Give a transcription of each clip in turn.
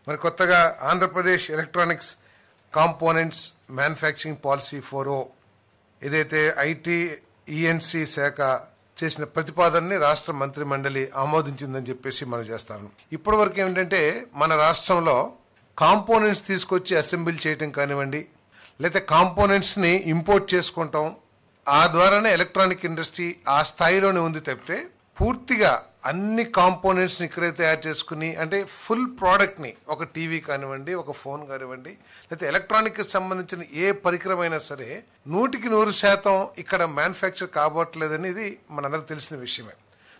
మరి కొత్తగా Andhra Pradesh electronics components manufacturing policy 4.0 ఏదైతే ఐటీ ఈఎన్సీ శాఖ చేసిన ప్రతిపాదనని రాష్ట్ర మంత్రి మండలి ఆమోదించిందని చెప్పేసి మనం చేస్తాను. ఇప్పటి వరకు ఏమిటంటే మన రాష్ట్రంలో కాంపోనెంట్స్ తీసుకొచ్చి అసెంబ్లీ చేయటం కానివ్వండి, లేకపోతే కాంపోనెంట్స్ ని ఇంపోర్ట్ చేసుకుంటాం, ఆ ద్వారానే ఎలక్ట్రానిక్ ఇండస్ట్రీ ఆ స్థాయిలోనే ఉంది తప్పితే పూర్తిగా అన్ని కాంపోనెంట్స్ ని ఇక్కడే తయారు చేసుకుని అంటే ఫుల్ ప్రోడక్ట్ ని ఒక టీవీ కానివ్వండి, ఒక ఫోన్ కానివ్వండి, లేకపోతే ఎలక్ట్రానిక్ కి సంబంధించిన ఏ పరికరం అయినా సరే 100% ఇక్కడ మ్యానుఫ్యాక్చర్ కాబోట్లేదని ఇది మనందరికి తెలిసిన విషయమే.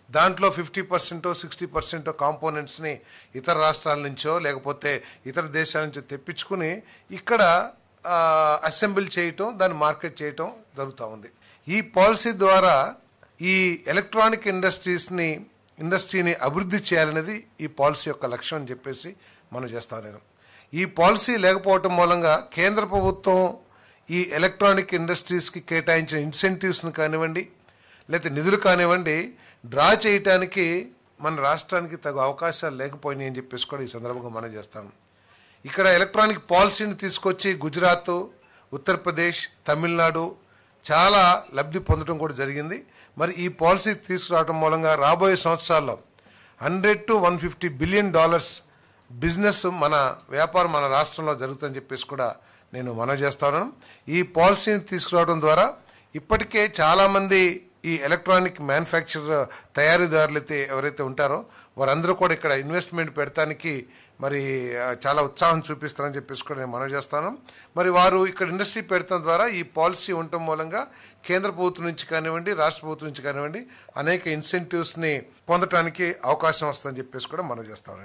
దాంట్లో 50% 60% కాంపోనెంట్స్ ని ఇతర రాష్ట్రాల నుంచో లేకపోతే ఇతర దేశాల నుంచో తెప్పించుకుని ఇక్కడ అసెంబ్లీ చేయటం, దాన్ని మార్కెట్ చేయటం జరుగుతూ ఉంది. ఈ పాలసీ ద్వారా ఈ ఎలక్ట్రానిక్ ఇండస్ట్రీని అభివృద్ధి చేయాలనేది ఈ పాలసీ యొక్క లక్ష్యం అని చెప్పేసి మనం చేస్తాం. నేను ఈ పాలసీ లేకపోవటం మూలంగా కేంద్ర ప్రభుత్వం ఈ ఎలక్ట్రానిక్ ఇండస్ట్రీస్కి కేటాయించిన ఇన్సెంటివ్స్ని కానివ్వండి, లేకపోతే నిధులు కానివ్వండి డ్రా చేయటానికి మన రాష్ట్రానికి తగు అవకాశాలు లేకపోయినాయి అని చెప్పేసి కూడా ఈ సందర్భంగా మనం చేస్తాం. ఇక్కడ ఎలక్ట్రానిక్ పాలసీని తీసుకొచ్చి గుజరాత్, ఉత్తరప్రదేశ్, తమిళనాడు చాలా లబ్ధి పొందడం కూడా జరిగింది. మరి ఈ పాలసీ తీసుకురావడం మూలంగా రాబోయే సంవత్సరాల్లో $100 to $150 బిలియన్ బిజినెస్ మన వ్యాపారం మన రాష్ట్రంలో జరుగుతుందని చెప్పేసి కూడా నేను మనవి చేస్తాను. ఈ పాలసీని తీసుకురావడం ద్వారా ఇప్పటికే చాలామంది ఈ ఎలక్ట్రానిక్ మ్యానుఫ్యాక్చరర్ తయారీదారులు అయితే ఎవరైతే ఉంటారో వారందరూ కూడా ఇక్కడ ఇన్వెస్ట్మెంట్ పెడతానికి మరి చాలా ఉత్సాహం చూపిస్తారని చెప్పేసి కూడా నేను మనవి చేస్తాను. మరి వారు ఇక్కడ ఇండస్ట్రీ పెడతాం ద్వారా ఈ పాలసీ ఉండటం మూలంగా కేంద్ర ప్రభుత్వం నుంచి కానివ్వండి, రాష్ట్ర ప్రభుత్వం నుంచి కానివ్వండి అనేక ఇన్సెంటివ్స్ని పొందడానికి అవకాశం వస్తుందని చెప్పేసి కూడా మనవి చేస్తాను.